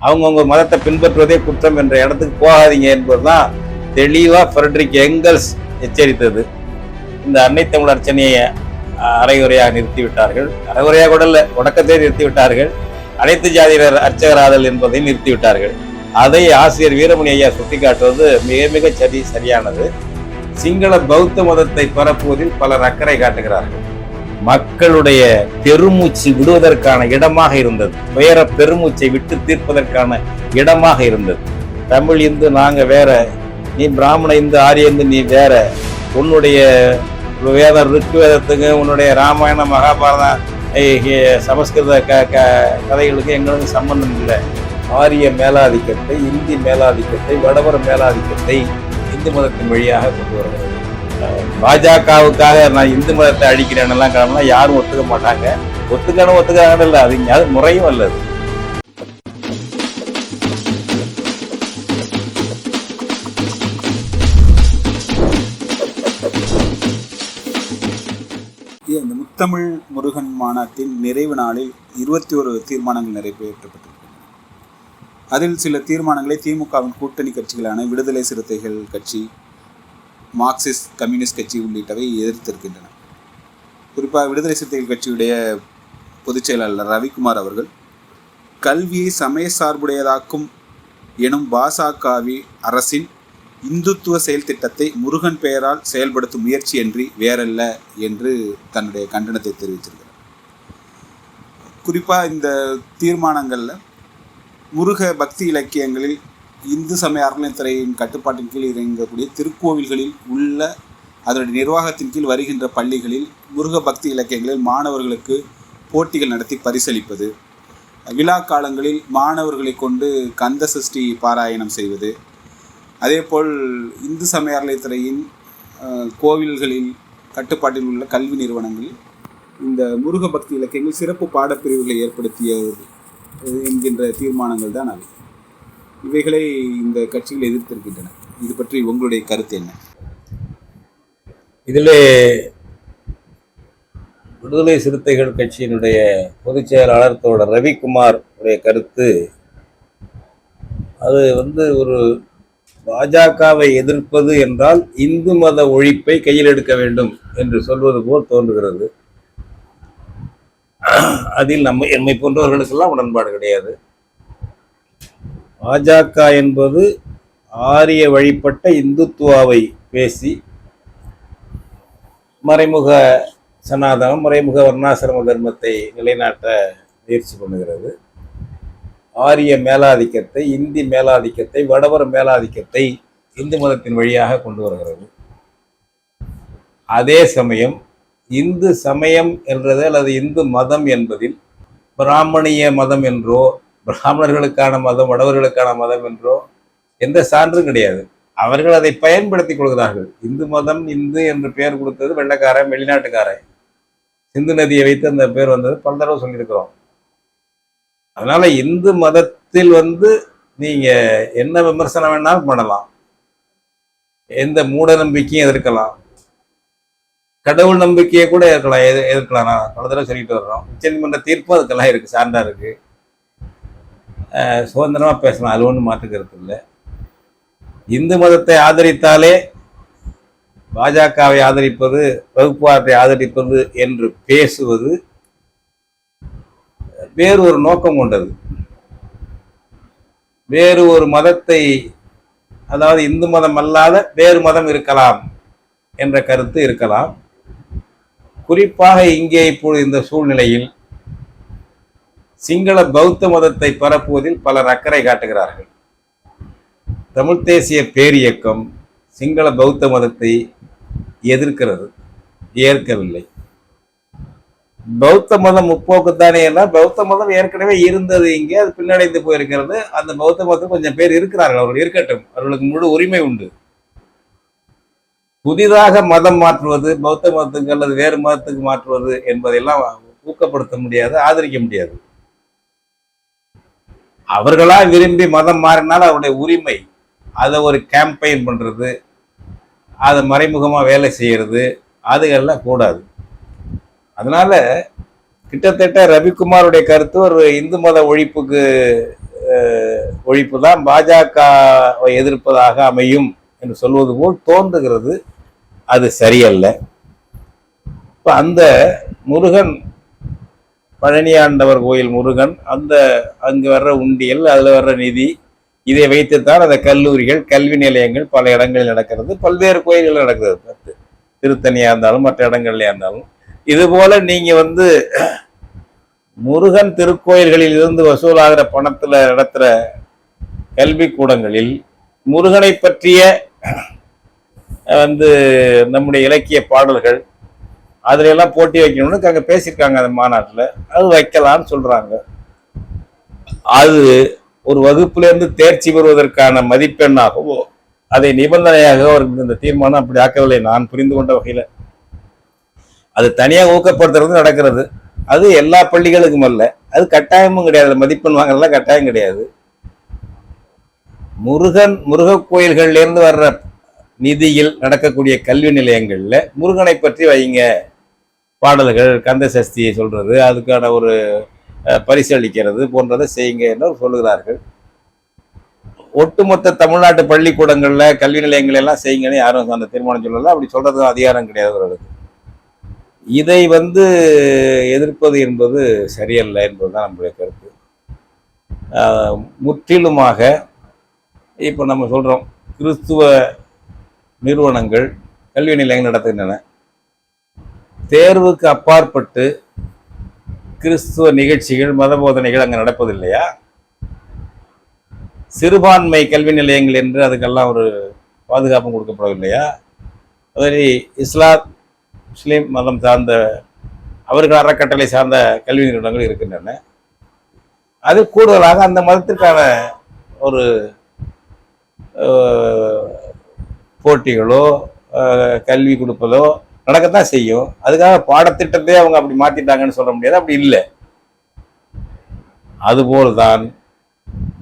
அவங்கவுங்க மதத்தை பின்பற்றுவதே குற்றம் என்ற இடத்துக்கு போகாதீங்க என்பதுதான் தெளிவா ஃப்ரெட்ரிக் எங்கல்ஸ் எச்சரித்தது. இந்த அன்னை தமிழ் அர்ச்சனையை அரைகுறையாக நிறுத்திவிட்டார்கள். அரைகுறையாக கூட இல்லை, தொடக்கத்தை நிறுத்திவிட்டார்கள். அனைத்து ஜாதியினர் அர்ச்சகராதல் என்பதை நிறுத்திவிட்டார்கள். அதை ஆசிரியர் வீரமணி ஐயா சுட்டிக்காட்டுவது மிக மிக சரியானது. சிங்கள பௌத்த மதத்தை பரப்புவதில் பலர் அக்கறை காட்டுகிறார்கள். மக்களுடைய பெருமூச்சு விடுவதற்கான இடமாக இருந்தது, வேற பெருமூச்சை விட்டு தீர்ப்பதற்கான இடமாக இருந்தது. தமிழ் இந்து நாங்க வேற, நீ பிராமண இந்து ஆரிய இந்து நீ வேற, உன்னுடைய வேத ருக்குவேதத்துக்கு உன்னுடைய ராமாயண மகாபாரதம் சமஸ்கிருத கதைகளுக்கு எங்களுக்கு சம்பந்தம் இல்லை. ஆரிய மேலாதிக்கத்தை, இந்தி மேலாதிக்கத்தை, வடவர மேலாதிக்கத்தை இந்து மதத்தின் வழியாக கொண்டு வருகிறது. பாஜகவுக்காக நான் இந்து மதத்தை அழிக்கிறேன் எல்லாம் காரணம்னா யாரும் ஒத்துக்க மாட்டாங்க. ஒத்துக்காங்க இல்லை, அது முறையும் அல்லது. இந்த முத்தமிழ் முருகன் மாநாட்டின் நிறைவு நாளில் 21 தீர்மானங்கள் நிறைவேற்றப்பட்டிருக்கின்றன. அதில் சில தீர்மானங்களை திமுகவின் கூட்டணி கட்சிகளான விடுதலை சிறுத்தைகள் கட்சி, மார்க்சிஸ்ட் கம்யூனிஸ்ட் கட்சி உள்ளிட்டவை எதிர்த்திருக்கின்றன. குறிப்பாக விடுதலை சிறுத்தைகள் கட்சியுடைய பொதுச் செயலாளர் ரவிக்குமார் அவர்கள் கல்வியை சமய சார்புடையதாக்கும் எனும் பாஜகவி அரசின் இந்துத்துவ செயல் திட்டத்தை முருகன் பெயரால் செயல்படுத்தும் முயற்சி என்று வேறல்ல என்று தன்னுடைய கண்டனத்தை தெரிவித்திருக்கிறார். குறிப்பாக இந்த தீர்மானங்களில் முருக பக்தி இலக்கியங்களில் இந்து சமய அறநிலையத்துறையின் கட்டுப்பாட்டின் கீழ் இறங்கக்கூடிய திருக்கோவில்களில் உள்ள அதனுடைய நிர்வாகத்தின் கீழ் வருகின்ற பள்ளிகளில் முருக பக்தி இலக்கியங்களில் மாணவர்களுக்கு போட்டிகள் நடத்தி பரிசளிப்பது, விழா காலங்களில் மாணவர்களை கொண்டு கந்த சஷ்டி பாராயணம் செய்வது, அதேபோல் இந்து சமய அறநிலையத்துறையின் கோவில்களில் கட்டுப்பாட்டில் உள்ள கல்வி நிறுவனங்களில் இந்த முருக பக்தி இலக்கியங்கள் சிறப்பு பாடப்பிரிவுகளை ஏற்படுத்திய என்கின்ற தீர்மானங்கள் தான் அவை. இவைகளை இந்த கட்சிகள் எதிர்த்திருக்கின்றன. இது பற்றி உங்களுடைய கருத்து என்ன? இதில் விடுதலை சிறுத்தைகள் கட்சியினுடைய பொதுச் செயலாளர் தோழர் ரவிக்குமார் உடைய கருத்து, அது ஒரு பாஜகவை எதிர்ப்பது என்றால் இந்து மத ஒழிப்பை கையில் எடுக்க வேண்டும் என்று சொல்வது போல் தோன்றுகிறது. அதில் எம்மை போன்றவர்களுக்கெல்லாம் உடன்பாடு கிடையாது. பாஜக என்பது ஆரிய வழிபட்ட இந்துத்துவாவை பேசி மறைமுக சனாதனம், மறைமுக வர்ணாசிரம தர்மத்தை நிலைநாட்ட முயற்சி பண்ணுகிறது. ஆரிய மேலாதிக்கத்தை, இந்தி மேலாதிக்கத்தை, வடவர மேலாதிக்கத்தை இந்து மதத்தின் வழியாக கொண்டு வருகிறது. அதே சமயம் இந்து சமயம் என்றது அல்லது இந்து மதம் என்பதில் பிராமணிய மதம் என்றோ, பிராமணர்களுக்கான மதம், வடவர்களுக்கான மதம் என்றோ எந்த சான்றும் கிடையாது. அவர்கள் அதை பயன்படுத்தி கொள்கிறார்கள். இந்து மதம், இந்து என்று பெயர் கொடுத்தது வெள்ளக்காரன், வெளிநாட்டுக்காரன். சிந்து நதியை வைத்து அந்த பேர் வந்தது பல தடவை சொல்லியிருக்கிறோம். அதனால இந்து மதத்தில் நீங்க என்ன விமர்சனம் வேணாலும் பண்ணலாம், எந்த மூட நம்பிக்கையும் எதிர்க்கலாம், கடவுள் நம்பிக்கையை கூட எதிர்க்கலாம். நான் பல தடவை சொல்லிட்டு வர்றோம். உச்சநீதிமன்ற தீர்ப்பும் அதுக்கெல்லாம் இருக்கு, சான்றா இருக்கு. சுதந்திரமா பேசலாம், அது ஒன்றும் மாற்றுக்கிறது இல்லை. இந்து மதத்தை ஆதரித்தாலே பாஜகவை ஆதரிப்பது, வகுப்புவாதத்தை ஆதரிப்பது என்று பேசுவது வேறு ஒரு நோக்கம் கொண்டது. வேறு ஒரு மதத்தை, அதாவது இந்து மதம் அல்லாத வேறு மதம் இருக்கலாம் என்ற கருத்து இருக்கலாம். குறிப்பாக இங்கே இப்பொழுது இந்த சூழ்நிலையில் சிங்கள பௌத்த மதத்தை பரப்புவதில் பலர் அக்கறை காட்டுகிறார்கள். தமிழ் தேசிய பேரியக்கம் சிங்கள பௌத்த மதத்தை எதிர்க்கிறது, ஏற்கவில்லை. பௌத்த மதம் முற்போக்குத்தானே எல்லாம் பௌத்த மதம் ஏற்கனவே இருந்தது, இங்கே அது பின்னடைந்து போயிருக்கிறது. அந்த பௌத்த மதத்தில் கொஞ்சம் பேர் இருக்கிறார்கள், அவர்கள் இருக்கட்டும், அவர்களுக்கு முழு உரிமை உண்டு. புதிதாக மதம் மாற்றுவது, பௌத்த மதத்துக்கு அல்லது வேறு மதத்துக்கு மாற்றுவது என்பதெல்லாம் ஊக்கப்படுத்த முடியாது, ஆதரிக்க முடியாது. அவர்களா விரும்பி மதம் மாறினால் அவருடைய உரிமை. அதை ஒரு கேம்பெயின் பண்றது, அதை மறைமுகமா வேலை செய்யறது, அதுகெல்லாம் கூடாது. அதனால கிட்டத்தட்ட ரவிக்குமாருடைய கருத்து ஒரு இந்து மத ஒழிப்புக்கு ஒழிப்பு தான் பாஜகவை எதிர்ப்பதாக அமையும் என்று சொல்வது போல் தோன்றுகிறது. அது சரியல்ல. இப்ப அந்த முருகன், பழனியாண்டவர் கோயில் முருகன், அங்கு வர்ற உண்டியல், அதுல வர்ற நிதி, இதை வைத்துத்தான் அந்த கல்லூரிகள், கல்வி நிலையங்கள் பல இடங்களில் நடக்கிறது. பல்வேறு கோயில்கள் நடக்கிறது. திருத்தணியா இருந்தாலும் மற்ற இடங்கள்லயா இருந்தாலும். இது போல நீங்க முருகன் திருக்கோயில்களில் இருந்து வசூலாகிற பணத்துல நடத்துற கல்வி கூடங்களில் முருகனை பற்றிய நம்முடைய இலக்கிய பாடல்கள் அதுல எல்லாம் போட்டி வைக்கணும்னு அங்க பேசியிருக்காங்க. அந்த மாநாட்டில் அது வைக்கலாம்னு சொல்றாங்க. அது ஒரு வகுப்புல இருந்து தேர்ச்சி பெறுவதற்கான மதிப்பெண்ணாகவோ அதை நிபந்தனையாக அவர்கள் இந்த தீர்மானம் அப்படி ஆக்கவில்லை. நான் புரிந்து கொண்ட வகையில அது தனியாக ஊக்கப்படுத்துறது நடக்கிறது. அது எல்லா பள்ளிகளுக்கும் அல்ல, அது கட்டாயமும் கிடையாது. மதிப்பெண் வாங்கலாம் கட்டாயம் கிடையாது. முருக கோயில்கள்ல இருந்து வர்ற நிதியில் நடக்கக்கூடிய கல்வி நிலையங்கள்ல முருகனை பற்றி வைங்க, பாடல்கள், கந்த சஷ்டியை சொல்றது, அதுக்கான ஒரு பரிசு அளிக்கிறது போன்றதை செய்யுங்க என்று சொல்லுகிறார்கள். ஒட்டுமொத்த தமிழ்நாட்டு பள்ளிக்கூடங்கள்ல கல்வி நிலையங்கள் எல்லாம் செய்யுங்கன்னு யாரும் அந்த தீர்மானம் சொல்லல. அப்படி சொல்றது அதிகாரம் கிடையாது அவர்களுக்கு. இதை எதிர்ப்பது என்பது சரியல்ல என்பதுதான் நம்முடைய கருத்து. முற்றிலுமாக இப்போ நம்ம சொல்றோம், கிறிஸ்துவ நிறுவனங்கள் கல்வி நிலையங்கள் நடத்துகின்றன. தேர்வுக்கு அப்பாற்பட்டு கிறிஸ்துவ நிகழ்ச்சிகள், மத போதனைகள் அங்கே நடப்பதில்லையா? சிறுபான்மை கல்வி நிலையங்கள் என்று அதுக்கெல்லாம் ஒரு பாதுகாப்பு கொடுக்கப்படவில்லையா? அதே முஸ்லீம் மதம் சார்ந்த அவர்கள் அறக்கட்டளை சார்ந்த கல்வி நிறுவனங்கள் இருக்கின்றன. அது கூடுதலாக அந்த மதத்திற்கான ஒரு போட்டிகளோ கல்வி கொடுப்பதோ நடக்கத்தான் செய்யும். அதுக்காக பாடத்திட்டத்தையே அவங்க அப்படி மாத்திட்டாங்கன்னு சொல்ல முடியாது. அப்படி இல்லை. அதுபோல்தான்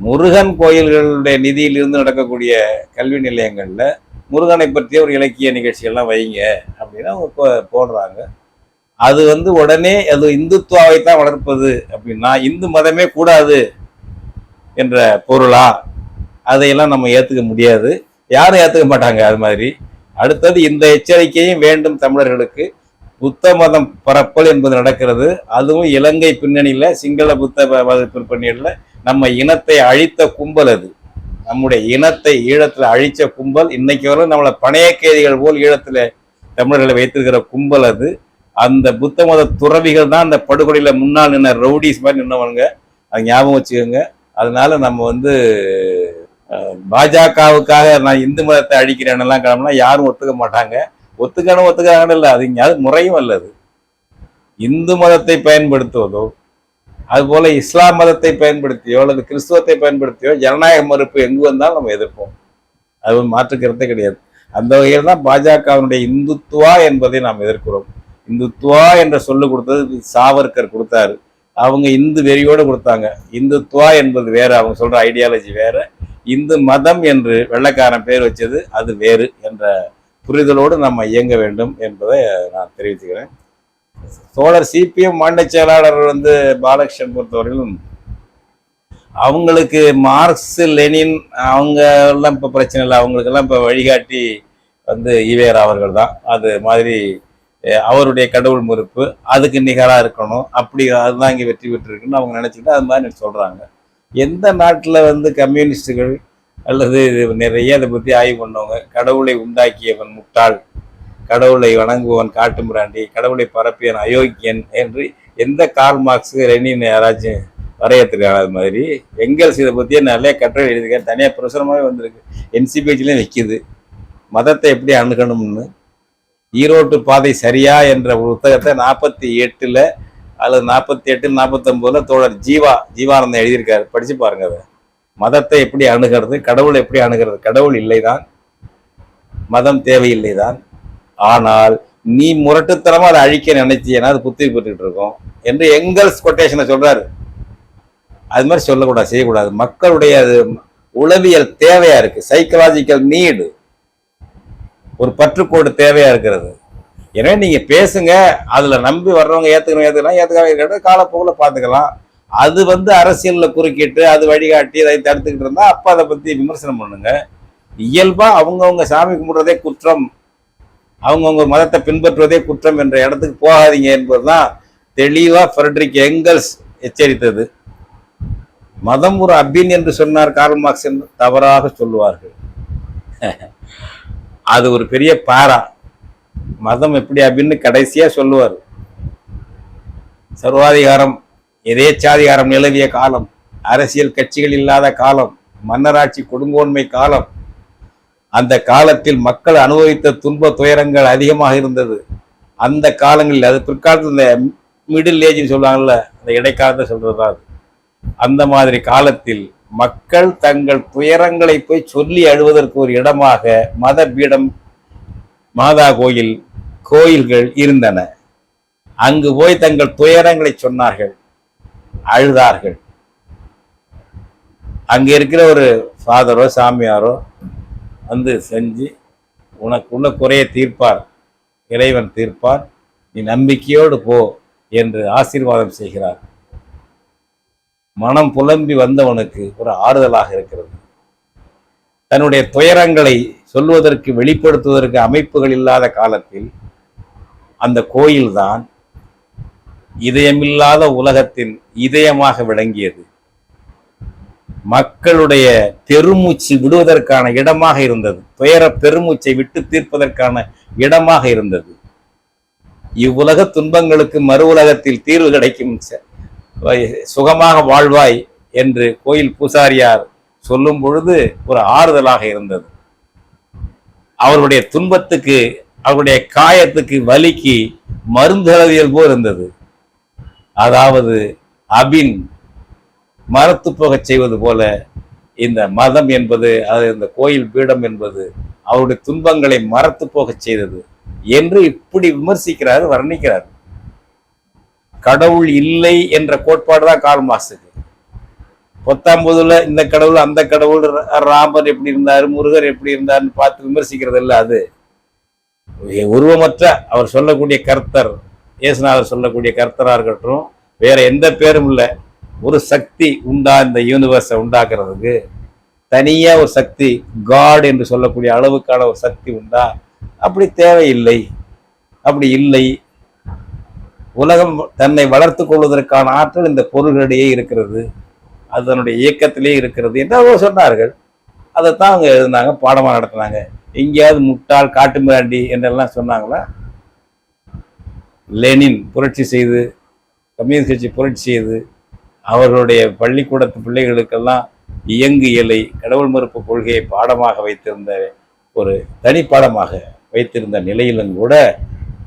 முருகன் கோயில்களுடைய நிதியிலிருந்து நடக்கக்கூடிய கல்வி நிலையங்கள்ல முருகனை பற்றிய ஒரு இலக்கிய நிகழ்ச்சிகள்லாம் வைங்க அப்படின்னு அவங்க போடுறாங்க. அது உடனே அது இந்துத்துவாவை தான் வளர்ப்பது அப்படின்னா இந்து மதமே கூடாது என்ற பொருளா? அதையெல்லாம் நம்ம ஏத்துக்க முடியாது. யாரும் ஏத்துக்க மாட்டாங்க. அது மாதிரி அடுத்தது இந்த எச்சரிக்கையும் வேண்டும் தமிழர்களுக்கு. புத்த மதம் பரப்பல் என்பது நடக்கிறது. அதுவும் இலங்கை பின்னணியில, சிங்கள புத்த மத பின்னணியில நம்ம இனத்தை அழித்த கும்பல். அது நம்முடைய இனத்தை ஈழத்துல அழிச்ச கும்பல். இன்னைக்கு வரை நம்மளை பணைய கைதிகள் போல் ஈழத்துல தமிழர்களை வைத்திருக்கிற கும்பல் அது. அந்த புத்த மத துறவிகள் தான் அந்த படுகொலையில முன்னால் நின்ன ரவுடிஸ் மாதிரி நின்னவங்க. அது ஞாபகம் வச்சுக்கோங்க. அதனால நம்ம பாஜகவுக்காக நான் இந்து மதத்தை அழிக்கிறேன்னெல்லாம் கிளம்புனா யாரும் ஒத்துக்க மாட்டாங்க. ஒத்துக்காங்கன்னு இல்லை, அது முறையும் அல்லது. இந்து மதத்தை பயன்படுத்துவதோ அதுபோல இஸ்லாம் மதத்தை பயன்படுத்தியோ அல்லது கிறிஸ்துவத்தை பயன்படுத்தியோ ஜனநாயக மறுப்பு எங்கு வந்தாலும் நம்ம எதிர்ப்போம். அது மாற்றுக்கிறதே கிடையாது. அந்த வகையில் தான் பாஜகவினுடைய இந்துத்துவா என்பதை நாம் எதிர்க்கிறோம். இந்துத்துவா என்ற சொல்லு கொடுத்தது சாவர்கர் கொடுத்தாரு. அவங்க இந்து வெறியோடு கொடுத்தாங்க. இந்துத்துவா என்பது வேற, அவங்க சொல்ற ஐடியாலஜி வேற. இந்து மதம் என்று வெள்ளைக்காரன் பேர் வச்சது அது வேறு என்ற புரிதலோடு நம்ம இயங்க வேண்டும் என்பதை நான் தெரிவித்துக்கிறேன். தோழர் சிபிஎம் மாநில செயலாளர் பாலகிருஷ்ணன் பொறுத்தவரையிலும் அவங்களுக்கு மார்க்ஸ், லெனின் அவங்க எல்லாம் இப்ப பிரச்சனை இல்லை. அவங்களுக்கெல்லாம் இப்ப வழிகாட்டி ஈவேரா அவர்கள் தான். அது மாதிரி அவருடைய கடவுள் மறுப்பு அதுக்கு நிகராக இருக்கணும், அப்படி அதுதான் இங்கே வெற்றி பெற்றிருக்குன்னு அவங்க நினைச்சுக்கிட்டு அது மாதிரி சொல்றாங்க. எந்த நாட்டில் கம்யூனிஸ்டுகள் அல்லது நிறைய அதை பற்றி ஆய்வு பண்ணவங்க கடவுளை உண்டாக்கியவன் முட்டாள், கடவுளை வணங்குவன் காட்டுமிராண்டி, கடவுளை பரப்பியன் அயோக்கியன் என்று எந்த கார்ல் மார்க்ஸ், லெனின் யாராச்சும் வரையத்துக்கான அது மாதிரி எங்கெல்ஸ் இதை பற்றியே நிறைய கட்டுரை எழுதியிருக்காரு. தனியாக பிரசுரமாகவே வந்திருக்கு, NCPHலையும் விற்கிது. மதத்தை எப்படி அணுகணும்னு ஈரோட்டு பாதை சரியா என்ற ஒரு புத்தகத்தை 48 அல்லது 48, 49 தோழர் ஜீவானந்தம் எழுதியிருக்காரு. படிச்சு பாருங்க. அதை மதத்தை எப்படி அணுகிறது, கடவுளை எப்படி அணுகிறது. கடவுள் இல்லைதான், மதம் தேவையில்லைதான். ஆனால் நீ முரட்டுத்தனமா அதை அழிக்க நினைச்சியனா அது புத்தி பெற்றுட்டு இருக்கோம் என்று எங்கெல்ஸ் கொட்டேஷனை சொல்றாரு. அது மாதிரி சொல்லக்கூடாது, செய்யக்கூடாது. மக்களுடைய அது உளவியல் தேவையா இருக்கு, சைக்கலாஜிக்கல் நீடு, ஒரு பற்றுக்கோடு தேவையா இருக்கிறது. எனவே நீங்க பேசுங்க, அதுல நம்பி வர்றவங்க ஏத்துக்கலாம், ஏத்துக்காம காலப்போக்கில் பார்த்துக்கலாம். அது அரசியல்ல குறுக்கிட்டு அது வழிகாட்டி அதை தடுத்துக்கிட்டு இருந்தா அப்ப அதை பத்தி விமர்சனம் பண்ணுங்க. இயல்பா அவங்கவுங்க சாமி கும்பிடுறதே குற்றம், அவங்கவுங்க மதத்தை பின்பற்றுவதே குற்றம் என்ற இடத்துக்கு போகாதீங்க என்பதுதான் தெளிவா ஃப்ரெட்ரிக் எங்கல்ஸ் எச்சரித்தது. மதம் ஒரு அபின் என்று சொன்னார் கார்ல் மார்க்ஸ் என்று தவறாக சொல்லுவார்கள். அது ஒரு பெரிய பாரா. மதம் எப்படி அபின்னு கடைசியா சொல்லுவார். சர்வாதிகாரம் எதேச்சாதிகாரம் நிலவிய காலம், அரசியல் கட்சிகள் இல்லாத காலம், மன்னராட்சி கொடுங்கோன்மை காலம். அந்த காலத்தில் மக்கள் அனுபவித்த துன்ப துயரங்கள் அதிகமாக இருந்தது. அந்த காலங்களில் அது பிற்காலத்தில் இந்த மிடில் ஏஜ்னு சொல்லுவாங்கல்ல, அந்த இடைக்காலத்தை சொல்றதா அது. அந்த மாதிரி காலத்தில் மக்கள் தங்கள் துயரங்களை போய் சொல்லி அழுவதற்கு ஒரு இடமாக மத பீடம், மாதா கோயில், கோயில்கள் இருந்தன. அங்கு போய் தங்கள் துயரங்களை சொன்னார்கள், அழுதார்கள். அங்க இருக்கிற ஒரு ஃபாதரோ சாமியாரோ செஞ்சு உனக்குள்ள குறைய தீர்ப்பார், இறைவன் தீர்ப்பார், நீ நம்பிக்கையோடு போ என்று ஆசீர்வாதம் செய்கிறார். மனம் புலம்பி வந்தவனுக்கு ஒரு ஆறுதலாக இருக்கிறது. தன்னுடைய துயரங்களை சொல்வதற்கு வெளிப்படுத்துவதற்கு அமைப்புகள் இல்லாத காலத்தில் அந்த கோயில்தான் இதயமில்லாத உலகத்தின் இதயமாக விளங்கியது. மக்களுடைய பெருமூச்சு விடுவதற்கான இடமாக இருந்தது. துயர பெருமூச்சை விட்டு தீர்ப்பதற்கான இடமாக இருந்தது. இவ்வுலக துன்பங்களுக்கு மறு உலகத்தில் தீர்வு கிடைக்கும், சுகமாக வாழ்வாய் என்று கோயில் பூசாரியார் சொல்லும் பொழுது ஒரு ஆறுதலாக இருந்தது. அவருடைய துன்பத்துக்கு, அவருடைய காயத்துக்கு, வலிக்கு மருந்தளவியல் போல் இருந்தது. அதாவது அபின் மரத்து போகச் செய்வது போல இந்த மதம் என்பது, அது இந்த கோயில் பீடம் என்பது அவருடைய துன்பங்களை மரத்து போகச் செய்தது என்று இப்படி விமர்சிக்கிறார், வர்ணிக்கிறார். கடவுள் இல்லை என்ற கோட்பாடு தான் கார்ல் மார்க்ஸுக்கு. 19 இந்த கடவுள் அந்த கடவுள், ராமர் எப்படி இருந்தாரு, முருகர் எப்படி இருந்தாருன்னு பார்த்து விமர்சிக்கிறது இல்லை. அது உருவமற்ற அவர் சொல்லக்கூடிய கர்த்தர், இயேசுநாதர் சொல்லக்கூடிய கர்த்தரா இருக்கட்டும், வேற எந்த பேரும் இல்லை. ஒரு சக்தி உண்டா இந்த யூனிவர்ஸை உண்டாக்குறதுக்கு? தனியா ஒரு சக்தி, காட் என்று சொல்லக்கூடிய அளவுக்கான ஒரு சக்தி உண்டா? அப்படி தேவையில்லை. அப்படி இல்லை. உலகம் தன்னை வளர்த்து கொள்வதற்கான ஆற்றல் இந்த பொருள்களிடையே இருக்கிறது, அது தன்னுடைய இயக்கத்திலே இருக்கிறது என்று அவர் சொன்னார்கள். அதைத்தான் அவங்க எழுதினாங்க, பாடமாக நடத்தினாங்க. எங்கேயாவது முட்டாள், காட்டு மிராண்டி என்றெல்லாம் சொன்னாங்களா? லெனின் புரட்சி செய்து, கம்யூனிஸ்ட் கட்சி புரட்சி செய்து அவர்களுடைய பள்ளிக்கூடத்து பிள்ளைகளுக்கெல்லாம் இயங்கு இயலை, கடவுள் மறுப்பு கொள்கையை பாடமாக வைத்திருந்த, ஒரு தனி பாடமாக வைத்திருந்த நிலையிலும் கூட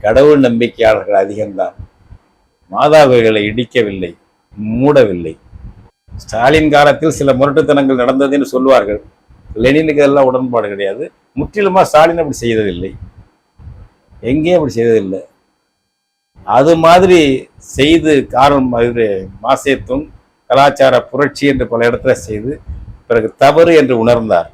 கடவுள் நம்பிக்கையாளர்கள் அதிகம்தான். மாதா கோயில்களை இடிக்கவில்லை, மூடவில்லை. ஸ்டாலின் காலத்தில் சில முரட்டுத்தனங்கள் நடந்தது என்று சொல்வார்கள். லெனினுக்கு எல்லாம் உடன்பாடு கிடையாது. முற்றிலுமா ஸ்டாலின் அப்படி செய்ததில்லை, எங்கேயும் அப்படி செய்ததில்லை. அது மாதிரி செய்து மாசேத்தும் கலாச்சார புரட்சி என்று பல இடத்துல செய்து பிறகு தவறு என்று உணர்ந்தார்.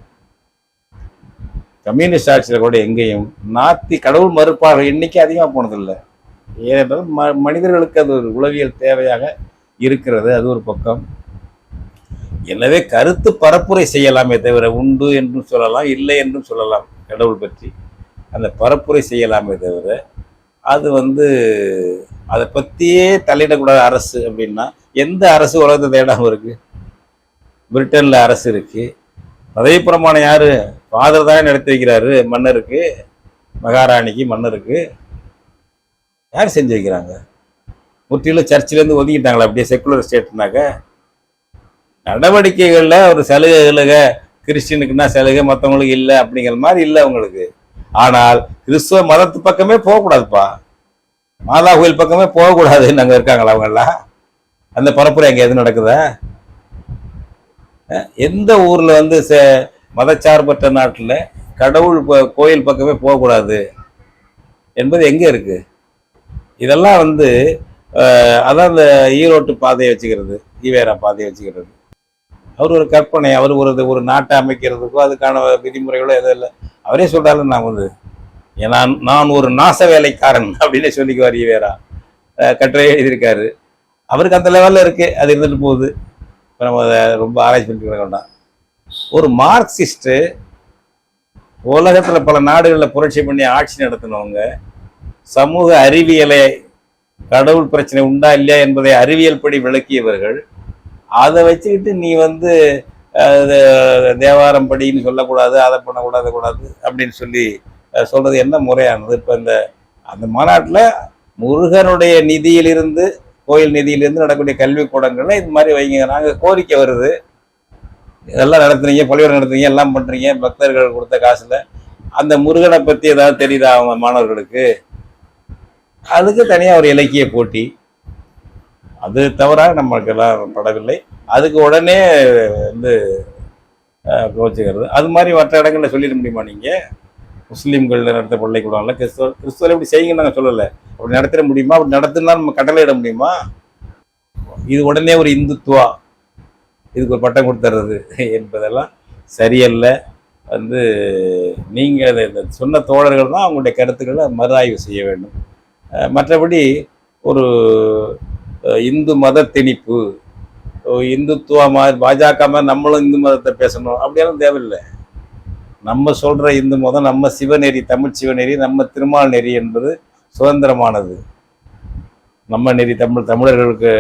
கம்யூனிஸ்ட் ஆட்சியில் கூட எங்கேயும் நாத்தி கடவுள் மறுப்பார்கள் எண்ணிக்கை அதிகமாக போனதில்லை. ஏனென்றால் மனிதர்களுக்கு அது ஒரு உளவியல் தேவையாக இருக்கிறது, அது ஒரு பக்கம். எனவே கருத்து பரப்புரை செய்யலாமே தவிர, உண்டு என்றும் சொல்லலாம், இல்லை என்றும் சொல்லலாம் கடவுள் பற்றி, அந்த பரப்புரை செய்யலாமே தவிர, அது அதை பற்றியே தலையிடக்கூடாது அரசு. அப்படின்னா எந்த அரசு உலகத்தை தேடாமல் இருக்கு? பிரிட்டனில் அரசு இருக்கு. பதவி பிரமாணம் யாரு? ஃபாதர் தானே நடத்தி வைக்கிறாரு. மன்னருக்கு, மகாராணிக்கு, மன்னருக்கு யார் செஞ்சு வைக்கிறாங்க? முற்றிலும் சர்ச்சிலேருந்து ஒதுக்கிட்டாங்களா? அப்படியே செக்குலர் ஸ்டேட்னாக்க நடவடிக்கைகளில் ஒரு சலுகை, கிறிஸ்டினுக்குன்னா சலுகை, மற்றவங்களுக்கு இல்லை அப்படிங்கிற மாதிரி இல்லை அவங்களுக்கு. ஆனால் கிறிஸ்துவ மதத்து பக்கமே போகக்கூடாதுப்பா, மாதா கோயில் பக்கமே போகக்கூடாதுன்னு அங்கே இருக்காங்களா அவங்கெல்லாம்? அந்த பரப்புரை அங்கே எது நடக்குதா? எந்த ஊரில் மதச்சார்பற்ற நாட்டில் கடவுள் கோயில் பக்கமே போகக்கூடாது என்பது எங்கே இருக்கு? இதெல்லாம் அதான் இந்த ஈரோட்டு பாதையை வச்சுக்கிறது, ஈவேரா பாதையை வச்சுக்கிறது. அவர் ஒரு கற்பனை, அவர் ஒரு நாட்டை அமைக்கிறதுக்கோ அதுக்கான விதிமுறைகளோ எதுவும் இல்லை. அவரே சொல்றாரு, நான் ஒரு நாச வேலைக்காரன் அப்படின்னு சொல்லிக்குவார் ஈவேரா. கட்டுரை எழுதியிருக்காரு. அவருக்கு அந்த லெவலில் இருக்கு, அது இருந்துட்டு போகுது. இப்போ நம்ம அதை ரொம்ப ஆராய்ச்சி பண்ணிட்டு வேண்டாம். ஒரு மார்க்சிஸ்ட்டு உலகத்தில் பல நாடுகளில் புரட்சி பண்ணி ஆட்சி நடத்தினவங்க, சமூக அறிவியலை, கடவுள் பிரச்சனை உண்டா இல்லையா என்பதை அறிவியல் படி விளக்கியவர்கள். அதை வச்சுக்கிட்டு நீ வந்து தேவாரம் படின்னு சொல்லக்கூடாது, அதை பண்ணக்கூடாது அப்படின்னு சொல்லி சொல்றது என்ன முறையானது? இப்போ அந்த மாநாட்டில் முருகனுடைய நிதியிலிருந்து, கோயில் நிதியிலிருந்து நடக்கக்கூடிய கல்விக்கூடங்கள்ல இது மாதிரி வைங்க, நாங்கள் கோரிக்கை வருது, இதெல்லாம் நடத்துறீங்க, பள்ளிக்கூடம் நடத்துறீங்க, எல்லாம் பண்றீங்க, பக்தர்கள் கொடுத்த காசுல அந்த முருகனை பத்தி ஏதாவது தெரியுதா அவங்க மாணவர்களுக்கு? அதுக்கு தனியாக ஒரு இலக்கிய போட்டி, அது தவறாக நமக்கு எல்லாம் படவில்லை. அதுக்கு உடனே வந்து கோச்சுக்கிறது. அது மாதிரி மற்ற இடங்களில் சொல்லிட முடியுமா? நீங்கள் முஸ்லீம்கள் நடத்த பள்ளிக்கூடம்ல கிறிஸ்துவ இப்படி செய்யுங்க நாங்கள் சொல்லலை, அப்படி நடத்திட முடியுமா? அப்படி நடத்தினா நம்ம கட்டளையிட முடியுமா? இது உடனே ஒரு இந்துத்துவா, இதுக்கு ஒரு பட்டம் கொடுத்துறது என்பதெல்லாம் சரியல்ல. வந்து நீங்கள் இந்த சொன்ன தோழர்கள் தான் அவங்களுடைய கருத்துக்களை மறு ஆய்வு செய்ய வேண்டும். மற்றபடி ஒரு இந்து மத திணிப்பு, இந்துத்துவா மாதிரி பாஜக மாதிரி நம்மளும் இந்து மதத்தை பேசணும் அப்படியெல்லாம் தேவையில்லை. நம்ம சொல்கிற இந்து மதம் நம்ம சிவநெறி, தமிழ் சிவநெறி, நம்ம திருமால் நெறி என்பது சுதந்திரமானது. நம்ம நெறி தமிழர்களுக்கு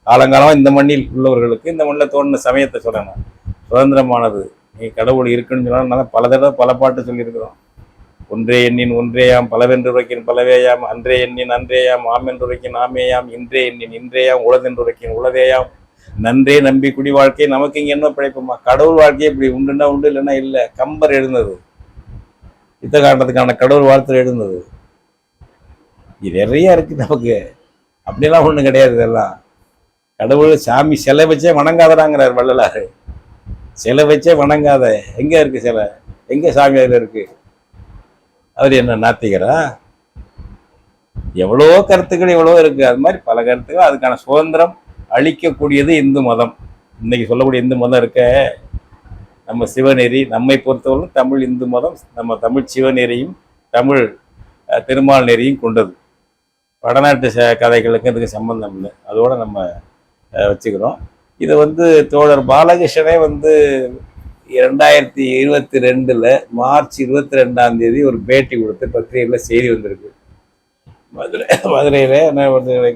காலங்காலமாக இந்த மண்ணில் உள்ளவர்களுக்கு, இந்த மண்ணில் தோணுன சமயத்தை சொல்லணும், சுதந்திரமானது. நீ கடவுள் இருக்குன்னு சொன்னால் பல தடவை பல பாட்டு சொல்லியிருக்கிறோம். ஒன்றே எண்ணின் ஒன்றேயாம், பலவென்றுரைக்கின் பலவேயாம், அன்றே எண்ணின் அன்றேயாம், ஆமென்றுரைக்கின் ஆமேயாம், இன்றே எண்ணின் இன்றேயாம், உளதென்றுரைக்கின் உளதேயாம், நன்றே நம்பி குடி வாழ்க்கை, நமக்கு இங்கே என்ன பிழைப்புமா? கடவுள் வாழ்க்கையை இப்படி உண்டுன்னா உண்டு, இல்லைன்னா இல்லை. கம்பர் எழுந்தது, யுத்த காரணத்துக்கான கடவுள் வாழ்த்து எழுந்தது. இது நிறைய இருக்கு நமக்கு, அப்படியெல்லாம் ஒன்றும் கிடையாது. இதெல்லாம் கடவுள் சாமி சிலை வச்சே வணங்காதடாங்கிறார் வள்ளலாறு. சிலை வச்சே வணங்காத, எங்க இருக்கு சிலை? எங்க சாமி அதில் இருக்கு? அவர் என்ன நாத்திகரா? எவ்வளவோ கருத்துக்கள் எவ்வளவோ இருக்கு. அது மாதிரி பல கருத்துக்கள், அதுக்கான சுதந்திரம் அளிக்கக்கூடியது இந்து மதம். இன்னைக்கு சொல்லக்கூடிய இந்து மதம் இருக்க, நம்ம சிவநெறி, நம்மை பொறுத்தவரை தமிழ் இந்து மதம் நம்ம தமிழ் சிவநெறியும் தமிழ் திருமால் நெறியும் கொண்டது. வடநாட்டு கதைகளுக்கு இதுக்கு சம்பந்தம் இல்லை, அதோட நம்ம வச்சுக்கிறோம். இதை வந்து தோழர் பாலகிருஷ்ணனே வந்து 2022 மார்ச் 22 ஒரு பேட்டி கொடுத்து பத்திரிகையில் செய்தி வந்திருக்கு. மதுரையில் என்ன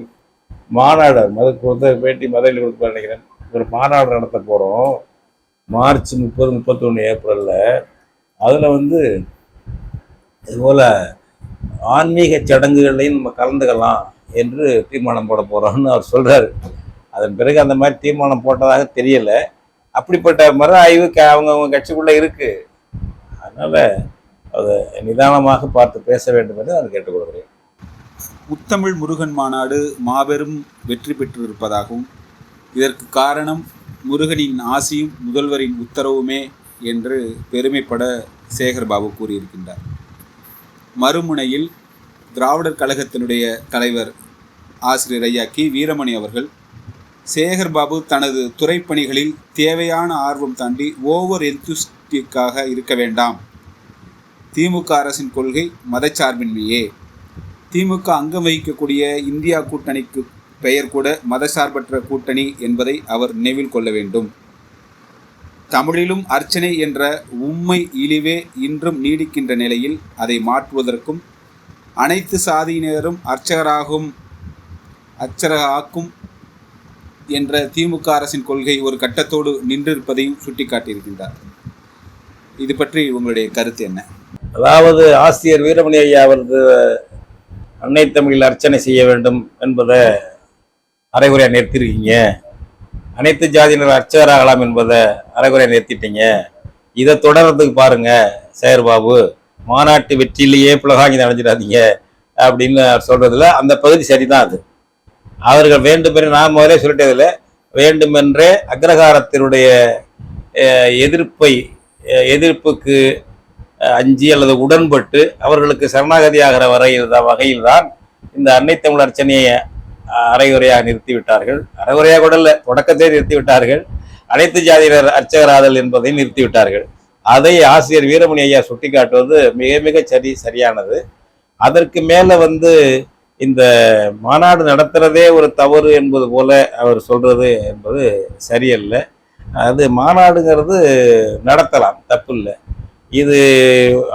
மாநாடு, மதுக்கு பேட்டி மதுரையில் கொடுத்து நினைக்கிறேன். ஒரு மாநாடு நடத்த போகிறோம் மார்ச் 30, 31 ஏப்ரலில். அதில் வந்து இதுபோல் ஆன்மீக சடங்குகளையும் நம்ம கலந்துக்கலாம் என்று தீர்மானம் போட போகிறோம்னு அவர் சொல்கிறார். அதன் பிறகு அந்த மாதிரி தீர்மானம் போட்டதாக தெரியலை. அப்படிப்பட்ட மறு ஆய்வு அவங்க கட்சிக்குள்ளே இருக்கு. அதனால அதை நிதானமாக பார்த்து பேச வேண்டும் என்று நான் கேட்டுக்கொள்கிறேன். முத்தமிழ் முருகன் மாநாடு மாபெரும் வெற்றி பெற்றிருப்பதாகவும், இதற்கு காரணம் முருகனின் ஆசியும் முதல்வரின் உத்தரவுமே என்று பெருமைப்பட சேகர்பாபு கூறியிருக்கின்றார். மறுமுனையில் திராவிடர் கழகத்தினுடைய தலைவர் ஆசிரியர் ஐயா கி வீரமணி அவர்கள், சேகர்பாபு தனது துறைப்பணிகளில் தேவையான ஆர்வம் தாண்டி ஓவர் எந்தூசியாஸ்டிக்காக இருக்க வேண்டாம். திமுக அரசின் கொள்கை மதச்சார்பின்மையே. திமுக அங்கம் வகிக்கக்கூடிய இந்தியா கூட்டணிக்கு பெயர் கூட மதசார்பற்ற கூட்டணி என்பதை அவர் நினைவில் கொள்ள வேண்டும். தமிழிலும் அர்ச்சனை என்ற உண்மை இழிவே இன்றும் நீடிக்கின்ற நிலையில் அதை மாற்றுவதற்கும் அனைத்து சாதியினரும் அர்ச்சகராகும் என்ற திமுக அரசின் கொள்கை ஒரு கட்டத்தோடு நின்றிருப்பதையும் சுட்டிக்காட்டியிருக்கின்றார். இது பற்றி உங்களுடைய கருத்து என்ன? அதாவது ஆசிரியர் வீரமணி ஐயா அவரது அன்னை தமிழில் அர்ச்சனை செய்ய வேண்டும் என்பதை அரைகுறையாக நிறுத்திருக்கீங்க, அனைத்து ஜாதியினர் அர்ச்சகராகலாம் என்பதை அரைகுறையாக நிறுத்திட்டீங்க, இதை தொடர்றதுக்கு பாருங்க சேகர்பாபு, மாநாட்டு வெற்றியிலேயே புலகாங்கி அடைஞ்சிடாதீங்க அப்படின்னு சொல்றதுல அந்த பகுதி சரிதான். அது அவர்கள் வேண்டுமென்றே, நான் முதலே சொல்லிட்டதில்லை, வேண்டுமென்றே அக்ரஹாரத்தினுடைய எதிர்ப்புக்கு அஞ்சி அல்லது உடன்பட்டு அவர்களுக்கு சரணாகதியாகிற வகையில் தான் இந்த அன்னை தமிழ் அர்ச்சனையை அரைகுறையாக நிறுத்திவிட்டார்கள். அரைகுறையாக கூட இல்லை, தொடக்கத்தை நிறுத்திவிட்டார்கள். அனைத்து ஜாதியினர் அர்ச்சகராதல் என்பதை நிறுத்திவிட்டார்கள். அதை ஆசிரியர் வீரமணி ஐயா சுட்டி காட்டுவது மிக மிக சரியானது. அதற்கு மேலே வந்து இந்த மாநாடு நடத்துறதே ஒரு தவறு என்பது போல அவர் சொல்றது என்பது சரியல்ல. அது மாநாடுங்கிறது நடத்தலாம், தப்பு இல்லை. இது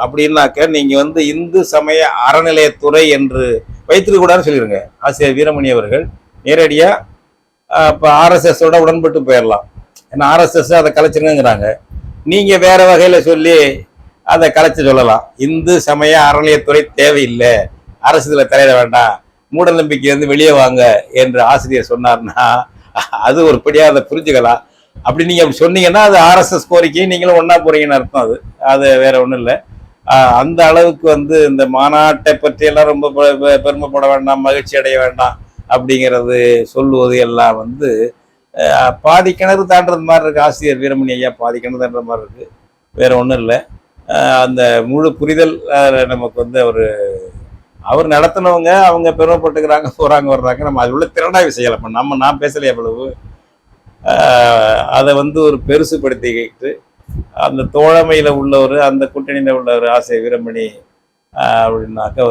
அப்படின்னாக்க நீங்க இந்து சமய அறநிலையத்துறை என்று வைத்திருக்க கூடாதுன்னு சொல்லிடுங்க. ஆசிரியர் வீரமணி அவர்கள் நேரடியா இப்போ ஆர்எஸ்எஸோட உடன்பட்டு போயிடலாம். ஏன்னா ஆர்எஸ்எஸ் அதை கலைச்சிருங்கிறாங்க. நீங்க வேற வகையில சொல்லி அதை கலைச்சு சொல்லலாம். இந்து சமய அறநிலையத்துறை தேவையில்லை, அரசு இதுல தலையிட வேண்டாம், மூட நம்பிக்கை வெளியே வாங்க என்று ஆசிரியர் சொன்னார்னா அது ஒரு படியா அதை புரிஞ்சுக்கலாம். அப்படி நீங்க அப்படி சொன்னீங்கன்னா அது ஆர்எஸ்எஸ் கோரிக்கையை நீங்களும் ஒன்னா போறீங்கன்னு அர்த்தம். அது வேற ஒன்றும் இல்லை. அந்த அளவுக்கு இந்த மாநாட்டை பற்றி எல்லாம் ரொம்ப பெருமைப்பட வேண்டாம், மகிழ்ச்சி அடைய வேண்டாம் அப்படிங்கிறது சொல்லுவது எல்லாம் பாதி கிணறு தாண்டது மாதிரி இருக்கு. ஆசிரியர் வீரமணி ஐயா பாதி கிணறு தாண்டது மாதிரி இருக்கு, வேற ஒன்றும் இல்லை. அந்த முழு புரிதல் நமக்கு அவர் நடத்தினவங்க அவங்க பெருமைப்பட்டுக்கிறாங்க, போறாங்க வர்றாங்க. நம்ம அது உள்ள திரண்டாய்வு செய்யலாம். நான் பேசலையே அவ்வளவு. அதை ஒரு பெருசுபடுத்திக்கிட்டு அந்த தோழமையில உள்ளவர், அந்த கூட்டணியில உள்ளவர் ஆசிரியர் வீரமணி அப்படின்னாக்க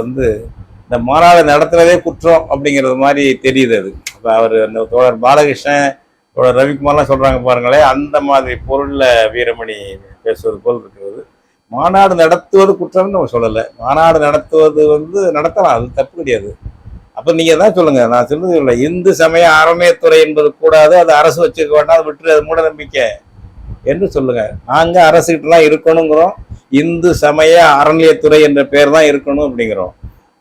இந்த மாநாடு நடத்துறதே குற்றம் அப்படிங்கிறது மாதிரி தெரியுது. அது இப்போ அவர் அந்த தோழர் பாலகிருஷ்ணன், தோழர் ரவிக்குமார்லாம் சொல்றாங்க பாருங்களேன், அந்த மாதிரி பொருள்ல வீரமணி பேசுவது போல் இருக்கிறது. மாநாடு நடத்துவது குற்றம்னு நம்ம சொல்லலை. மாநாடு நடத்துவது நடத்தலாம், அது தப்பு கிடையாது. அப்ப நீங்க தான் சொல்லுங்க, நான் சொல்றது இல்லை. இந்து சமய அறநிலையத்துறை என்பது கூடாது, அது அரசு வச்சுக்க வேண்டாம், அது விட்டு அது மூட நம்பிக்கை என்று சொல்லுங்க. நாங்க அரசுகிட்டலாம் இருக்கணுங்கிறோம். இந்து சமய அறநிலையத்துறை என்ற பேர் தான் இருக்கணும் அப்படிங்கிறோம்.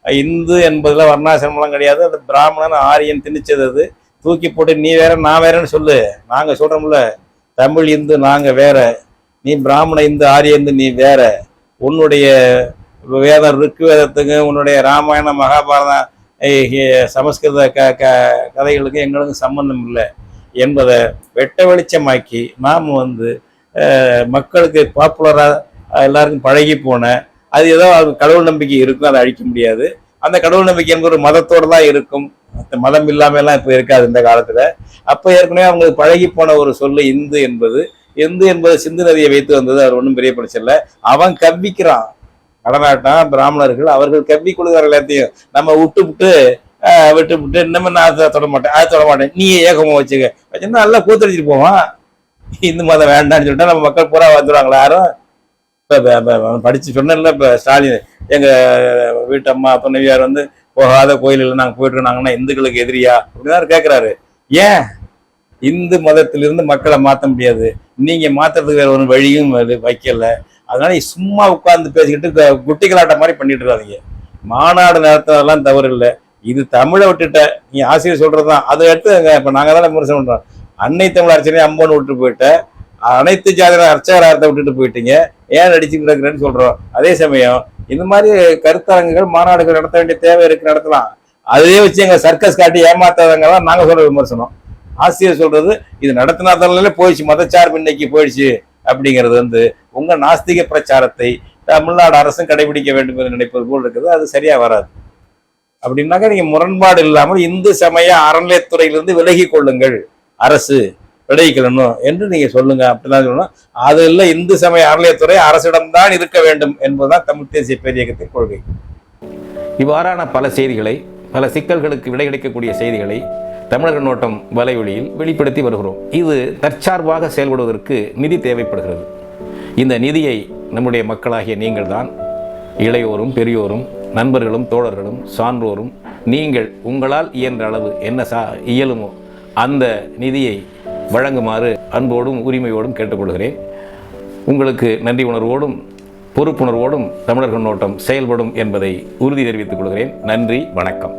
இந்து என்பதுல வர்ணாசிரமெல்லாம் கிடையாது. அது பிராமணன் ஆரியன் திணிச்சது. அது தூக்கி போட்டு நீ வேற நான் வேறன்னு சொல்லு. நாங்க சொல்றோம்ல, தமிழ் இந்து நாங்க வேற, நீ பிராமண இந்து ஆரிய இந்து நீ வேற. உன்னுடைய வேதம் ருக்கு வேதத்துக்கு, உன்னுடைய ராமாயண மகாபாரதம் சமஸ்கிருத கதைகளுக்கு எங்களுக்கும் சம்பந்தம் இல்லை என்பதை வெட்ட வெளிச்சமாக்கி நாம் மக்களுக்கு பாப்புலரா எல்லாருக்கும் பழகி போன அது ஏதோ கடவுள் நம்பிக்கை இருக்கும், அதை அழிக்க முடியாது. அந்த கடவுள் நம்பிக்கை என்பது ஒரு மதத்தோடு தான் இருக்கும், மதம் இல்லாம எல்லாம் இப்ப இருக்காது இந்த காலத்துல. அப்ப ஏற்கனவே அவங்களுக்கு பழகி போன ஒரு சொல்லு இந்து என்பது. இந்து என்பது சிந்து நதியை வைத்து வந்தது, அவர் ஒன்றும் பெரிய பிரச்சனை. அவன் கவ்விக்கிறான், வடநாட்டான் பிராமணர்கள் அவர்கள் கவ்வி கொள்கிறார்கள் எல்லாத்தையும். நம்ம விட்டு இன்னமும் நான் அதை தொட மாட்டேன், நீ ஏகமா வச்சுன்னா நல்லா கூத்தடிச்சிட்டு போவான். இந்து மதம் வேண்டாம்னு சொல்லிட்டா நம்ம மக்கள் பூரா வந்துடுவாங்களா? யாரும் படிச்சு சொன்னேன்ல, இப்ப ஸ்டாலின் எங்க வீட்டு அம்மா துணைவியார் போகாத கோயில்கள் நாங்க போயிட்டு நாங்கன்னா இந்துக்களுக்கு எதிரியா அப்படிதான் கேட்கிறாரு. ஏன் இந்து மதத்திலிருந்து மக்களை மாற்ற முடியாது, நீங்க மாத்துறதுக்கு வேற ஒரு வழியும் வைக்கல. அதனால சும்மா உட்கார்ந்து பேசிக்கிட்டு குட்டிகளாட்ட மாதிரி பண்ணிட்டு இருக்காதீங்க. மாநாடு நடத்துறதெல்லாம் தவறு இல்லை. இது தமிழை விட்டுட்ட நீ ஆசிரியர் சொல்றதுதான், அதை எடுத்து இப்ப நாங்க தானே விமர்சனம் பண்றோம். அன்னை தமிழ் அர்ச்சனை அம்மன் விட்டு போயிட்ட, அனைத்து ஜாதிய அர்ச்சகராரத்தை விட்டுட்டு போயிட்டீங்க, ஏன் அடிச்சுட்டு இருக்கிறேன்னு சொல்றோம். அதே சமயம் இந்த மாதிரி கருத்தரங்குகள் மாநாடுகள் நடத்த வேண்டிய தேவை இருக்கு, நடத்தலாம். அதே வச்சு எங்க சர்க்கஸ் காட்டி ஏமாத்தாதவங்க தான் நாங்க சொல்ற விமர்சனம். ஆசிரியர் சொல்றது இது நடத்தினாதாலே போயிடுச்சு, மதச்சார்பு இன்னைக்கு போயிடுச்சு அப்படிங்கிறது உங்க நாஸ்திக பிரச்சாரத்தை தமிழ்நாடு அரசும் கடைபிடிக்க வேண்டும் என்று நினைப்பது போல் இருக்குது. அது சரியா வராது. அப்படின்னாக்கா நீங்க முரண்பாடு இல்லாமல் இந்து சமய அறநிலையத்துறையிலிருந்து விலகி கொள்ளுங்கள், அரசு விளைவிக்கணும் என்று நீங்க சொல்லுங்க. அப்படிதான் சொல்லணும். அது இல்லை, இந்து சமய அறநிலையத்துறை அரசிடம்தான் இருக்க வேண்டும் என்பதுதான் தமிழ் தேசிய பேரியக்கத்தின் கொள்கை. இவ்வாறான பல செய்திகளை, பல சிக்கல்களுக்கு விடை கிடைக்கக்கூடிய செய்திகளை தமிழர் கண்ணோட்டம் வலையொலியில் வெளிப்படுத்தி வருகிறோம். இது தற்சார்பாக செயல்படுவதற்கு நிதி தேவைப்படுகிறது. இந்த நிதியை நம்முடைய மக்களாகிய நீங்கள் தான், இளையோரும் பெரியோரும் நண்பர்களும் தோழர்களும் சான்றோரும் நீங்கள் உங்களால் இயன்ற அளவு என்ன இயலுமோ அந்த நிதியை வழங்குமாறு அன்போடும் உரிமையோடும் கேட்டுக்கொள்கிறேன். உங்களுக்கு நன்றி உணர்வோடும் பொறுப்புணர்வோடும் தமிழர் கண்ணோட்டம் செயல்படும் என்பதை உறுதி தெரிவித்துக் கொள்கிறேன். நன்றி, வணக்கம்.